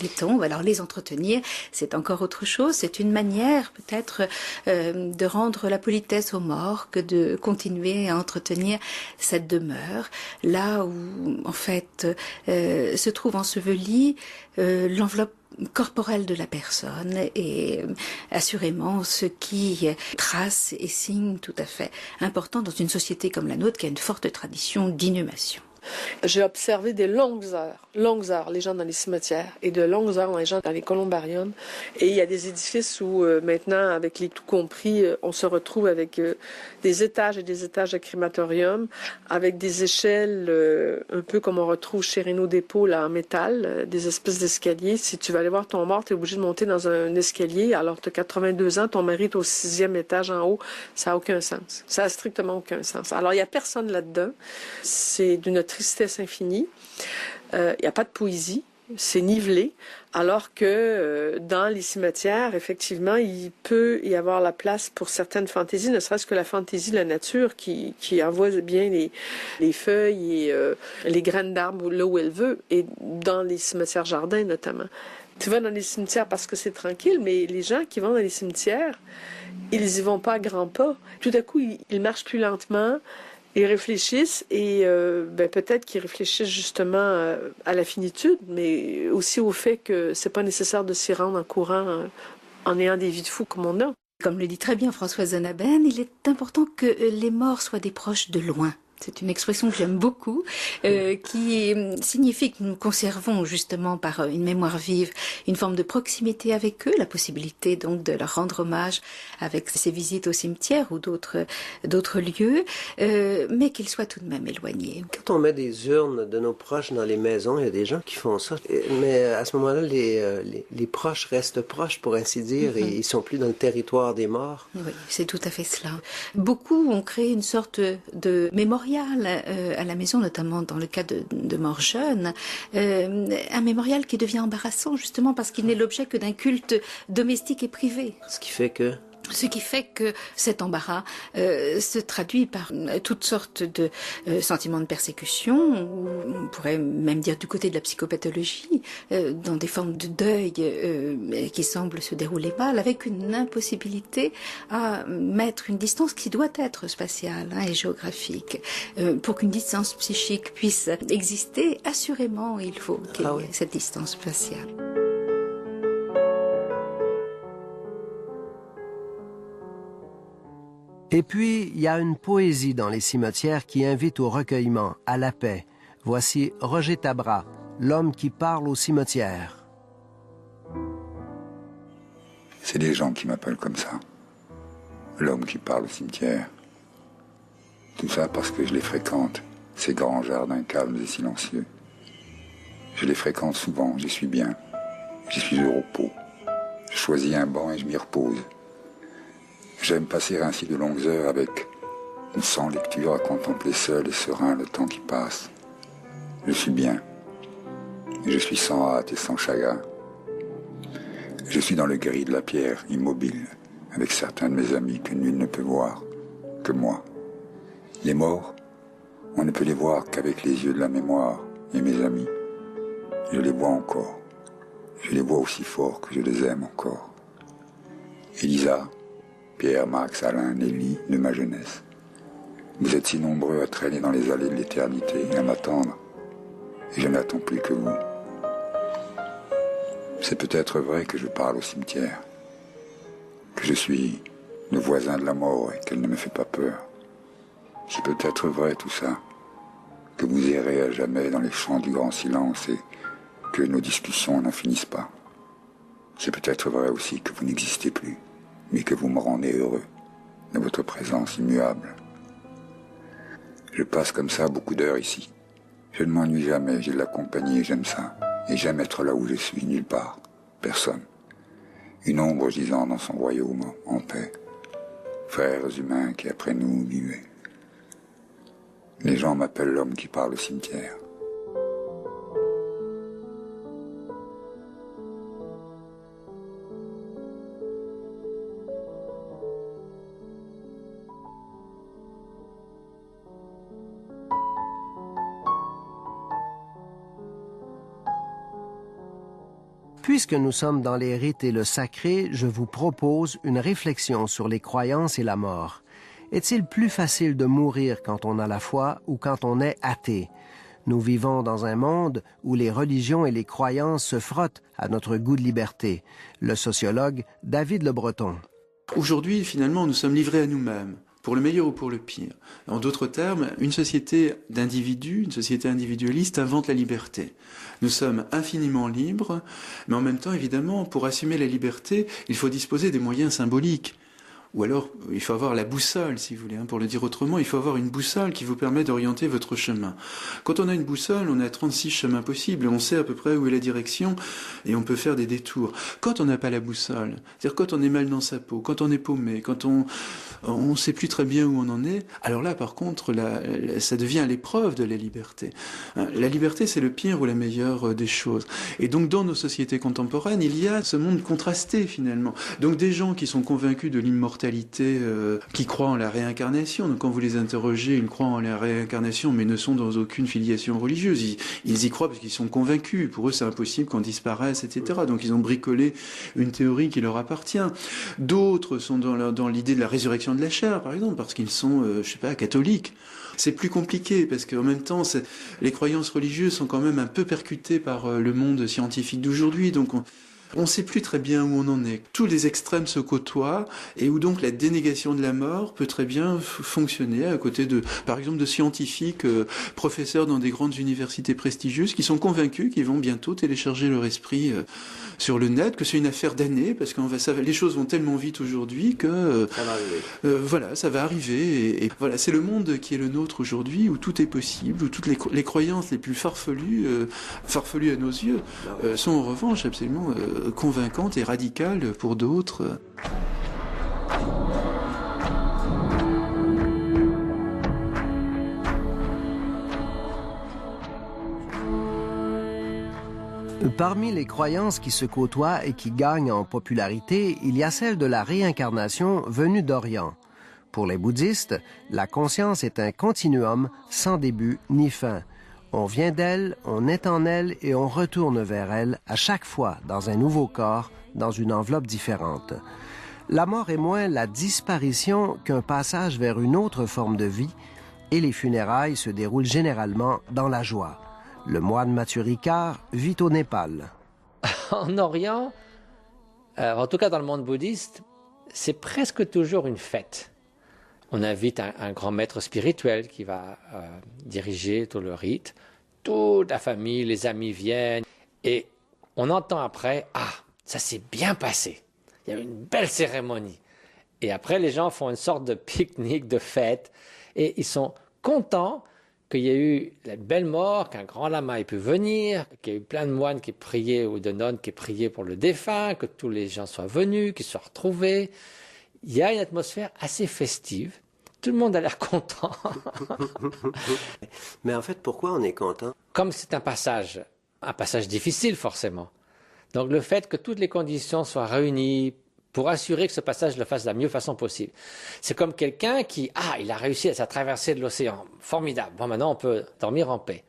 Les tombes, alors les entretenir, c'est encore autre chose. C'est une manière peut-être de rendre la politique politesse aux morts que de continuer à entretenir cette demeure, là où, en fait, se trouve ensevelie l'enveloppe corporelle de la personne et assurément ce qui trace et signe tout à fait important dans une société comme la nôtre qui a une forte tradition d'inhumation. J'ai observé des longues heures, les gens dans les cimetières et de longues heures les gens dans les columbariums. Et il y a des édifices où maintenant, avec les tout compris, on se retrouve avec des étages et des étages de crématorium, avec des échelles un peu comme on retrouve chez Renaud Dépôt là, en métal, des espèces d'escaliers. Si tu vas aller voir ton mort, tu es obligé de monter dans un escalier. Alors tu as 82 ans, ton mari est au 6e étage en haut. Ça n'a aucun sens. Ça n'a strictement aucun sens. Alors il n'y a personne là-dedans. C'est d'une tristesse infinie. Il n'y a pas de poésie. C'est nivelé, alors que dans les cimetières, effectivement, il peut y avoir la place pour certaines fantaisies, ne serait-ce que la fantaisie de la nature qui envoie bien les feuilles et les graines d'arbres là où elle veut, et dans les cimetières jardins notamment. Tu vas dans les cimetières parce que c'est tranquille, mais les gens qui vont dans les cimetières, ils y vont pas à grands pas. Tout à coup, ils marchent plus lentement. Ils réfléchissent et peut-être qu'ils réfléchissent justement à la finitude, mais aussi au fait que c'est pas nécessaire de s'y rendre en courant en ayant des vies de fous comme on a. Comme le dit très bien Françoise Zonaben, il est important que les morts soient des proches de loin. C'est une expression que j'aime beaucoup, qui signifie que nous conservons justement par une mémoire vive une forme de proximité avec eux, la possibilité donc de leur rendre hommage avec ces visites au cimetière ou d'autres lieux, mais qu'ils soient tout de même éloignés. Quand on met des urnes de nos proches dans les maisons, il y a des gens qui font ça, mais à ce moment-là, les proches restent proches, pour ainsi dire, et ils sont plus dans le territoire des morts. Oui, c'est tout à fait cela. Beaucoup ont créé une sorte de mémorial à la maison, notamment dans le cas de morts jeunes, un mémorial qui devient embarrassant justement parce qu'il n'est l'objet que d'un culte domestique et privé. Ce qui fait que cet embarras se traduit par toutes sortes de sentiments de persécution, ou on pourrait même dire du côté de la psychopathologie, dans des formes de deuil qui semblent se dérouler mal, avec une impossibilité à mettre une distance qui doit être spatiale et géographique. Pour qu'une distance psychique puisse exister, assurément, il faut qu'il y ait cette distance spatiale. Et puis, il y a une poésie dans les cimetières qui invite au recueillement, à la paix. Voici Roger Tabra, l'homme qui parle au cimetière. C'est des gens qui m'appellent comme ça. L'homme qui parle au cimetière. Tout ça parce que je les fréquente, ces grands jardins calmes et silencieux. Je les fréquente souvent, j'y suis bien. J'y suis au repos. Je choisis un banc et je m'y repose. J'aime passer ainsi de longues heures avec une sans lecture à contempler seul et serein le temps qui passe. Je suis bien. Je suis sans hâte et sans chagrin. Je suis dans le gris de la pierre, immobile, avec certains de mes amis que nul ne peut voir, que moi. Les morts, on ne peut les voir qu'avec les yeux de la mémoire, et mes amis, je les vois encore. Je les vois aussi fort que je les aime encore. Elisa, Pierre, Max, Alain, Nelly, de ma jeunesse. Vous êtes si nombreux à traîner dans les allées de l'éternité et à m'attendre, et je n'attends plus que vous. C'est peut-être vrai que je parle au cimetière, que je suis le voisin de la mort et qu'elle ne me fait pas peur. C'est peut-être vrai tout ça, que vous errez à jamais dans les champs du grand silence et que nos discussions n'en finissent pas. C'est peut-être vrai aussi que vous n'existez plus, mais que vous me rendez heureux de votre présence immuable. Je passe comme ça beaucoup d'heures ici. Je ne m'ennuie jamais, j'ai de la compagnie et j'aime ça. Et j'aime être là où je suis, nulle part, personne. Une ombre gisant dans son royaume, en paix. Frères humains qui après nous vivaient. Les gens m'appellent l'homme qui parle au cimetière. Puisque nous sommes dans les rites et le sacré, je vous propose une réflexion sur les croyances et la mort. Est-il plus facile de mourir quand on a la foi ou quand on est athée? Nous vivons dans un monde où les religions et les croyances se frottent à notre goût de liberté. Le sociologue David Le Breton. Aujourd'hui, finalement, nous sommes livrés à nous-mêmes, pour le meilleur ou pour le pire. En d'autres termes, une société d'individus, une société individualiste invente la liberté. Nous sommes infiniment libres, mais en même temps, évidemment, pour assumer la liberté, il faut disposer des moyens symboliques. Ou alors, il faut avoir la boussole, si vous voulez. Pour le dire autrement, il faut avoir une boussole qui vous permet d'orienter votre chemin. Quand on a une boussole, on a 36 chemins possibles. On sait à peu près où est la direction et on peut faire des détours. Quand on n'a pas la boussole, c'est-à-dire quand on est mal dans sa peau, quand on est paumé, quand on ne sait plus très bien où on en est, alors là, par contre, ça devient l'épreuve de la liberté. La liberté, c'est le pire ou la meilleure des choses. Et donc, dans nos sociétés contemporaines, il y a ce monde contrasté, finalement. Donc, des gens qui sont convaincus de l'immortalité, qui croient en la réincarnation. Donc quand vous les interrogez, ils croient en la réincarnation, mais ne sont dans aucune filiation religieuse. Ils y croient parce qu'ils sont convaincus. Pour eux, c'est impossible qu'on disparaisse, etc. Donc ils ont bricolé une théorie qui leur appartient. D'autres sont dans l'idée de la résurrection de la chair, par exemple, parce qu'ils sont, catholiques. C'est plus compliqué, parce qu'en même temps, les croyances religieuses sont quand même un peu percutées par le monde scientifique d'aujourd'hui. Donc on ne sait plus très bien où on en est. Tous les extrêmes se côtoient et où donc la dénégation de la mort peut très bien fonctionner à côté par exemple, de scientifiques, professeurs dans des grandes universités prestigieuses qui sont convaincus qu'ils vont bientôt télécharger leur esprit sur le net, que c'est une affaire d'années parce que les choses vont tellement vite aujourd'hui que ça va arriver. Ça va arriver et voilà, c'est le monde qui est le nôtre aujourd'hui où tout est possible, où toutes les croyances les plus farfelues à nos yeux, sont en revanche absolument convaincante et radicale pour d'autres. Parmi les croyances qui se côtoient et qui gagnent en popularité, il y a celle de la réincarnation venue d'Orient. Pour les bouddhistes, la conscience est un continuum sans début ni fin. On vient d'elle, on est en elle et on retourne vers elle à chaque fois dans un nouveau corps, dans une enveloppe différente. La mort est moins la disparition qu'un passage vers une autre forme de vie et les funérailles se déroulent généralement dans la joie. Le moine Mathieu Ricard vit au Népal. En Orient, en tout cas dans le monde bouddhiste, c'est presque toujours une fête. On invite un grand maître spirituel qui va diriger tout le rite. Toute la famille, les amis viennent. Et on entend après, « Ah, ça s'est bien passé. Il y a eu une belle cérémonie. » Et après, les gens font une sorte de pique-nique, de fête. Et ils sont contents qu'il y ait eu la belle mort, qu'un grand lama ait pu venir, qu'il y ait eu plein de moines qui priaient ou de nonnes qui priaient pour le défunt, que tous les gens soient venus, qu'ils soient retrouvés. Il y a une atmosphère assez festive. Tout le monde a l'air content. Mais en fait, pourquoi on est content? Comme c'est un passage difficile forcément. Donc le fait que toutes les conditions soient réunies pour assurer que ce passage le fasse de la meilleure façon possible. C'est comme quelqu'un qui, il a réussi à sa traversée de l'océan. Formidable. Bon, maintenant on peut dormir en paix.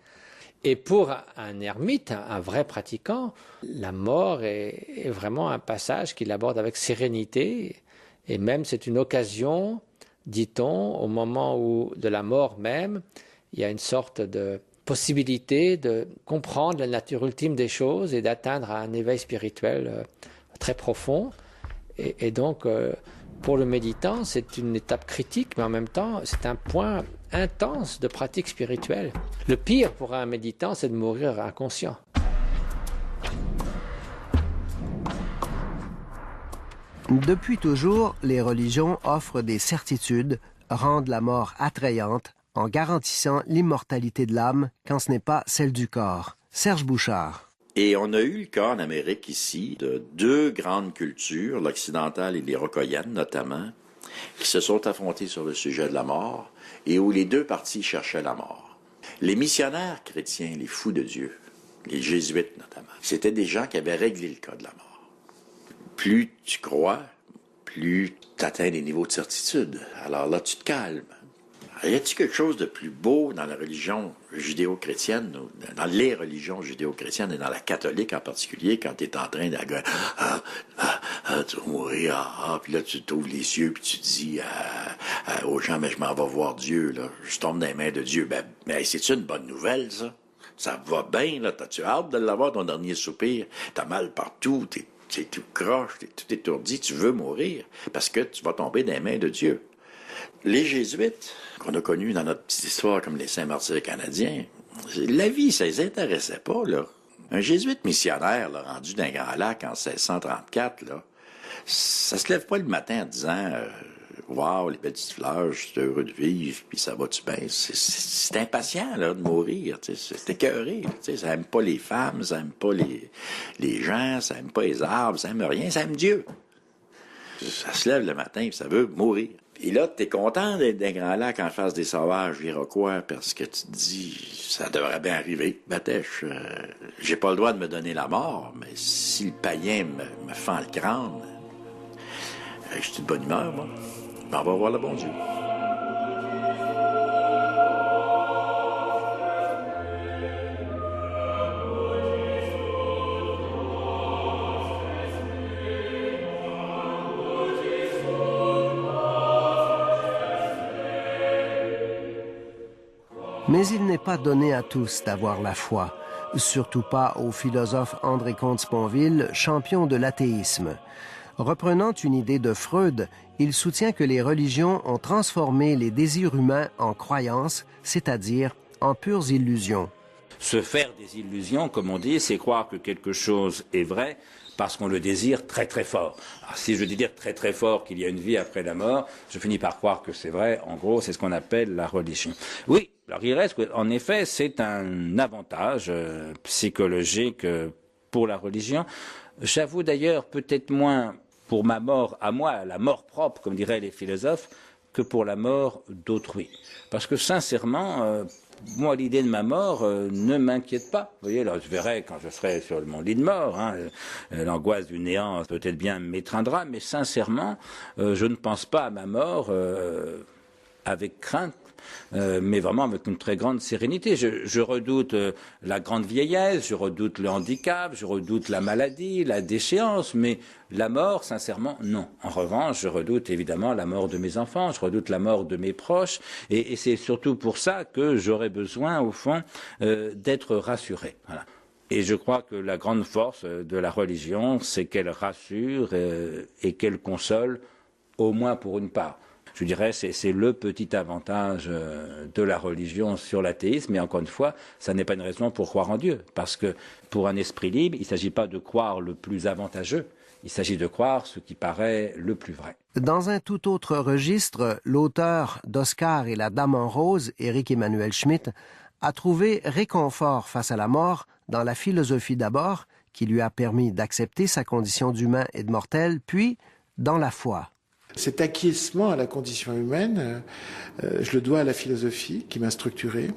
Et pour un ermite, un vrai pratiquant, la mort est vraiment un passage qu'il aborde avec sérénité. Et même c'est une occasion, dit-on, au moment où de la mort même, il y a une sorte de possibilité de comprendre la nature ultime des choses et d'atteindre un éveil spirituel très profond. Et donc, pour le méditant, c'est une étape critique, mais en même temps, c'est un point intense de pratique spirituelle. Le pire pour un méditant, c'est de mourir inconscient. Depuis toujours, les religions offrent des certitudes, rendent la mort attrayante, en garantissant l'immortalité de l'âme quand ce n'est pas celle du corps. Serge Bouchard. Et on a eu le cas en Amérique ici de deux grandes cultures, l'occidentale et l'iroquoienne notamment, qui se sont affrontées sur le sujet de la mort et où les deux parties cherchaient la mort. Les missionnaires chrétiens, les fous de Dieu, les jésuites notamment, c'était des gens qui avaient réglé le cas de la mort. Plus tu crois, plus tu atteins des niveaux de certitude. Alors là, tu te calmes. Y a-t-il quelque chose de plus beau dans la religion judéo-chrétienne, dans les religions judéo-chrétiennes et dans la catholique en particulier, quand tu es en train Ah, tu vas mourir, puis là, tu t'ouvres les cieux, puis tu dis aux gens, mais je m'en vais voir Dieu, là. Je tombe dans les mains de Dieu. Mais c'est-tu une bonne nouvelle, ça? Ça va bien, là. T'as-tu hâte de l'avoir, ton dernier soupir? T'as mal partout, t'es tout croche, t'es tout étourdi, tu veux mourir, parce que tu vas tomber dans les mains de Dieu. Les Jésuites, qu'on a connus dans notre petite histoire comme les Saints-Martyrs canadiens, la vie, ça les intéressait pas, là. Un jésuite missionnaire, là, rendu d'un Grand Lac en 1634, là, ça se lève pas le matin en disant wow, les belles petites fleurs, je suis heureux de vivre, puis ça va-tu bien? C'est impatient, là, de mourir, c'est écœuré. Ça aime pas les femmes, ça aime pas les gens, ça aime pas les arbres, ça aime rien, ça aime Dieu. Ça se lève le matin, puis ça veut mourir. Et là, t'es content d'être d'un Grand Lac en face des sauvages iroquois parce que tu te dis, ça devrait bien arriver. Batèche, j'ai pas le droit de me donner la mort, mais si le païen me fend le crâne, je suis de bonne humeur, moi. On va voir le bon Dieu. Mais il n'est pas donné à tous d'avoir la foi, surtout pas au philosophe André Comte-Sponville, champion de l'athéisme. Reprenant une idée de Freud, il soutient que les religions ont transformé les désirs humains en croyances, c'est-à-dire en pures illusions. Se faire des illusions, comme on dit, c'est croire que quelque chose est vrai parce qu'on le désire très très fort. Alors, si je dis très très fort qu'il y a une vie après la mort, je finis par croire que c'est vrai. En gros, c'est ce qu'on appelle la religion. Oui, alors il reste qu'en effet, c'est un avantage psychologique pour la religion. J'avoue d'ailleurs peut-être moins pour ma mort à moi, la mort propre, comme diraient les philosophes, que pour la mort d'autrui. Parce que sincèrement, moi, l'idée de ma mort ne m'inquiète pas. Vous voyez, là, je verrai quand je serai sur mon lit de mort. L'angoisse du néant peut-être bien m'étreindra, mais sincèrement, je ne pense pas à ma mort avec crainte. Mais vraiment avec une très grande sérénité. Je redoute la grande vieillesse, je redoute le handicap, je redoute la maladie, la déchéance, mais la mort, sincèrement, non. En revanche, je redoute évidemment la mort de mes enfants, je redoute la mort de mes proches, et c'est surtout pour ça que j'aurais besoin, au fond, d'être rassuré. Voilà. Et je crois que la grande force de la religion, c'est qu'elle rassure et qu'elle console, au moins pour une part. Je dirais c'est le petit avantage de la religion sur l'athéisme, mais encore une fois, ça n'est pas une raison pour croire en Dieu, parce que pour un esprit libre, il ne s'agit pas de croire le plus avantageux, il s'agit de croire ce qui paraît le plus vrai. Dans un tout autre registre, l'auteur d'Oscar et la Dame en rose, Éric Emmanuel Schmitt, a trouvé réconfort face à la mort dans la philosophie d'abord, qui lui a permis d'accepter sa condition d'humain et de mortel, puis dans la foi. Cet acquiescement à la condition humaine, je le dois à la philosophie qui m'a structuré.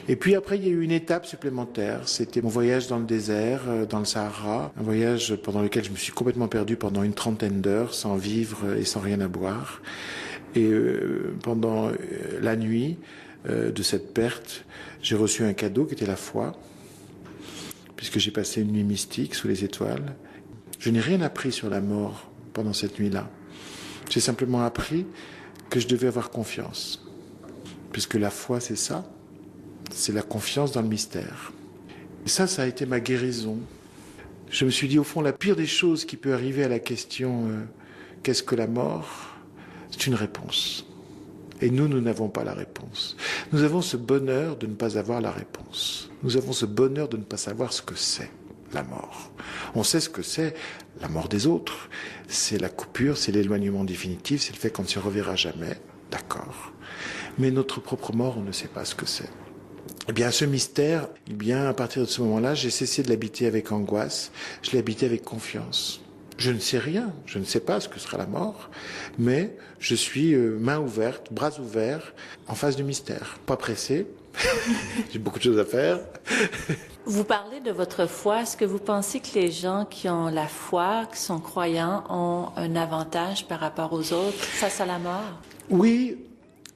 Et puis après, il y a eu une étape supplémentaire. C'était mon voyage dans le désert, dans le Sahara. Un voyage pendant lequel je me suis complètement perdu pendant une trentaine d'heures, sans vivre et sans rien à boire. Et pendant la nuit de cette perte, j'ai reçu un cadeau qui était la foi, puisque j'ai passé une nuit mystique sous les étoiles. Je n'ai rien appris sur la mort pendant cette nuit-là. J'ai simplement appris que je devais avoir confiance. Puisque la foi, c'est ça. C'est la confiance dans le mystère. Et ça a été ma guérison. Je me suis dit, au fond, la pire des choses qui peut arriver à la question qu'est-ce que la mort? C'est une réponse. Et nous n'avons pas la réponse. Nous avons ce bonheur de ne pas avoir la réponse. Nous avons ce bonheur de ne pas savoir ce que c'est, la mort. On sait ce que c'est la mort des autres. C'est la coupure, c'est l'éloignement définitif, c'est le fait qu'on ne se reverra jamais. D'accord. Mais notre propre mort, on ne sait pas ce que c'est. Eh bien, ce mystère, eh bien, à partir de ce moment-là, j'ai cessé de l'habiter avec angoisse, je l'ai habité avec confiance. Je ne sais rien, je ne sais pas ce que sera la mort, mais je suis main ouverte, bras ouverts, en face du mystère. Pas pressé, j'ai beaucoup de choses à faire. Vous parlez de votre foi. Est-ce que vous pensez que les gens qui ont la foi, qui sont croyants, ont un avantage par rapport aux autres face à la mort? Oui,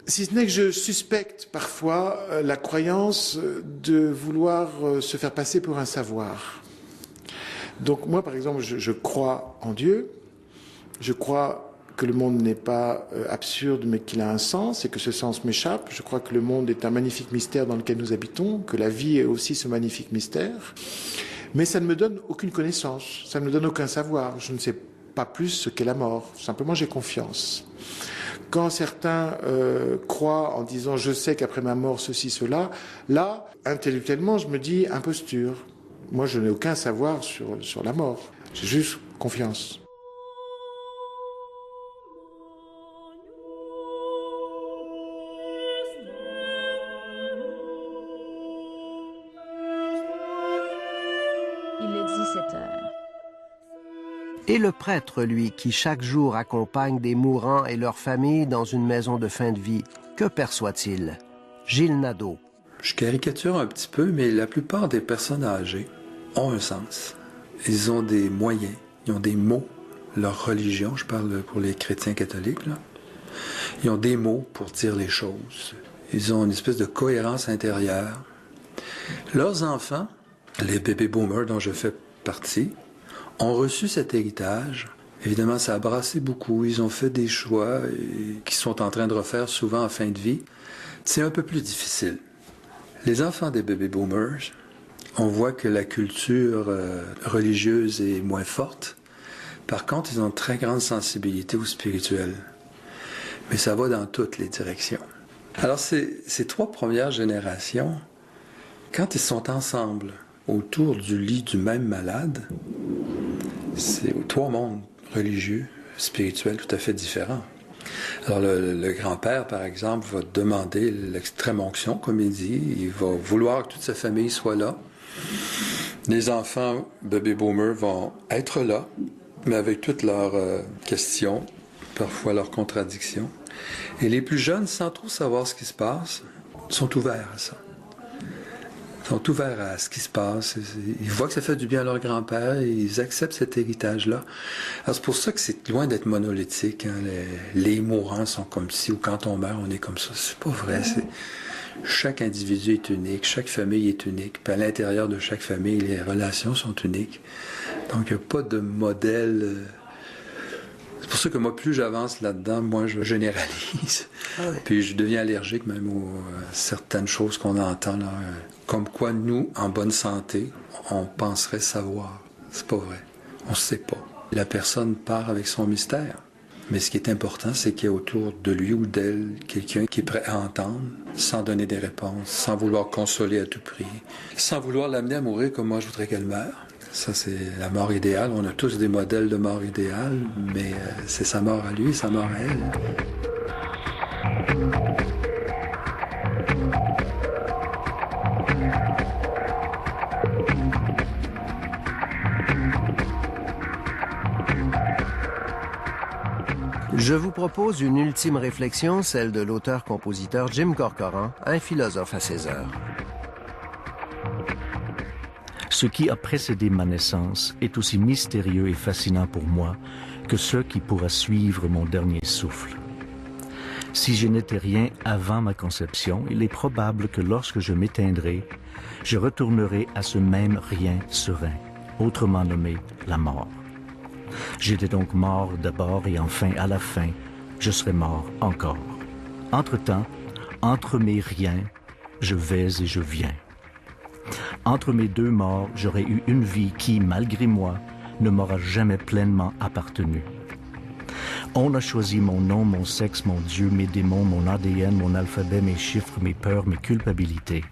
si ce n'est que je suspecte parfois la croyance de vouloir se faire passer pour un savoir. Donc moi, par exemple, je crois en Dieu, Je crois que le monde n'est pas absurde, mais qu'il a un sens et que ce sens m'échappe. Je crois que le monde est un magnifique mystère dans lequel nous habitons, que la vie est aussi ce magnifique mystère. Mais ça ne me donne aucune connaissance, ça ne me donne aucun savoir. Je ne sais pas plus ce qu'est la mort. Simplement, j'ai confiance. Quand certains croient en disant « je sais qu'après ma mort, ceci, cela », là, intellectuellement, je me dis « imposture ». Moi, je n'ai aucun savoir sur la mort. J'ai juste confiance. Il est 17 heures. Et le prêtre, lui, qui chaque jour accompagne des mourants et leurs familles dans une maison de fin de vie, que perçoit-il? Gilles Nadeau. Je caricature un petit peu, mais la plupart des personnes âgées ont un sens. Ils ont des moyens, ils ont des mots. Leur religion, je parle pour les chrétiens catholiques, là. Ils ont des mots pour dire les choses. Ils ont une espèce de cohérence intérieure. Leurs enfants, les baby boomers dont je fais partie, ont reçu cet héritage. Évidemment, ça a brassé beaucoup. Ils ont fait des choix qu'ils sont en train de refaire souvent en fin de vie. C'est un peu plus difficile. Les enfants des baby boomers, on voit que la culture religieuse est moins forte. Par contre, ils ont une très grande sensibilité au spirituel. Mais ça va dans toutes les directions. Alors, ces trois premières générations, quand ils sont ensemble autour du lit du même malade, c'est trois mondes religieux, spirituels tout à fait différents. Alors le grand-père, par exemple, va demander l'extrême onction, comme il dit. Il va vouloir que toute sa famille soit là. Les enfants baby boomers vont être là, mais avec toutes leurs questions, parfois leurs contradictions. Et les plus jeunes, sans trop savoir ce qui se passe, sont ouverts à ça. Ils sont ouverts à ce qui se passe. Ils voient que ça fait du bien à leur grand-père et ils acceptent cet héritage-là. Alors c'est pour ça que c'est loin d'être monolithique. Hein. Les mourants sont comme ci, ou quand on meurt, on est comme ça. C'est pas vrai. Chaque individu est unique, chaque famille est unique. Puis à l'intérieur de chaque famille, les relations sont uniques. Donc il n'y a pas de modèle. C'est pour ça que moi, plus j'avance là-dedans, moi, je généralise. Ah oui. Puis je deviens allergique même à certaines choses qu'on entend, là, comme quoi nous, en bonne santé, on penserait savoir. C'est pas vrai. On ne sait pas. La personne part avec son mystère. Mais ce qui est important, c'est qu'il y a autour de lui ou d'elle quelqu'un qui est prêt à entendre, sans donner des réponses, sans vouloir consoler à tout prix, sans vouloir l'amener à mourir comme moi je voudrais qu'elle meure. Ça, c'est la mort idéale. On a tous des modèles de mort idéale, mais c'est sa mort à lui, sa mort à elle. Je vous propose une ultime réflexion, celle de l'auteur-compositeur Jim Corcoran, un philosophe à ses heures. Ce qui a précédé ma naissance est aussi mystérieux et fascinant pour moi que ce qui pourra suivre mon dernier souffle. Si je n'étais rien avant ma conception, il est probable que lorsque je m'éteindrai, je retournerai à ce même rien serein, autrement nommé la mort. J'étais donc mort d'abord et enfin, à la fin, je serai mort encore. Entre-temps, entre mes riens, je vais et je viens. Entre mes deux morts, j'aurais eu une vie qui, malgré moi, ne m'aura jamais pleinement appartenu. On a choisi mon nom, mon sexe, mon Dieu, mes démons, mon ADN, mon alphabet, mes chiffres, mes peurs, mes culpabilités.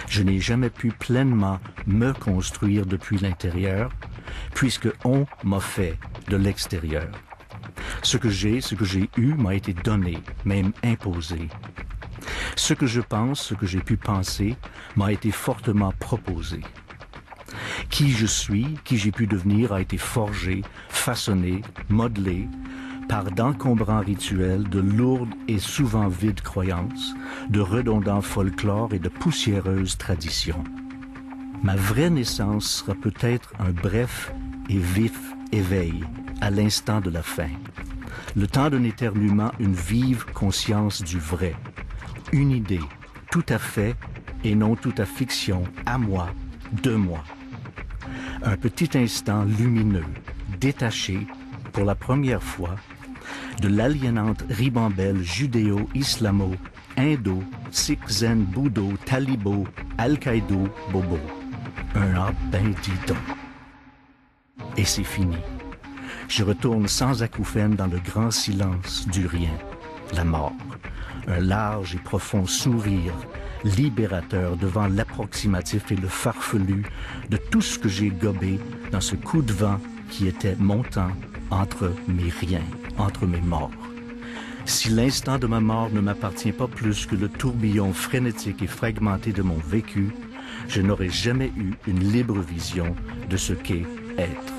Je n'ai jamais pu pleinement me construire depuis l'intérieur, puisque on m'a fait de l'extérieur. Ce que j'ai eu m'a été donné, même imposé. Ce que je pense, ce que j'ai pu penser, m'a été fortement proposé. Qui je suis, qui j'ai pu devenir a été forgé, façonné, modelé par d'encombrants rituels, de lourdes et souvent vides croyances, de redondants folklores et de poussiéreuses traditions. Ma vraie naissance sera peut-être un bref et vif éveil à l'instant de la fin. Le temps d'un éternuement, une vive conscience du vrai. Une idée, tout à fait et non tout à fiction, à moi, de moi. Un petit instant lumineux, détaché, pour la première fois, de l'aliénante ribambelle judéo-islamo, indo, sikh zen, bouddho, talibo, al-qaïdo, bobo. Un ah ben dis donc. Et c'est fini. Je retourne sans acouphène dans le grand silence du rien, la mort. Un large et profond sourire, libérateur devant l'approximatif et le farfelu de tout ce que j'ai gobé dans ce coup de vent qui était montant entre mes riens, entre mes morts. Si l'instant de ma mort ne m'appartient pas plus que le tourbillon frénétique et fragmenté de mon vécu, je n'aurai jamais eu une libre vision de ce qu'est être.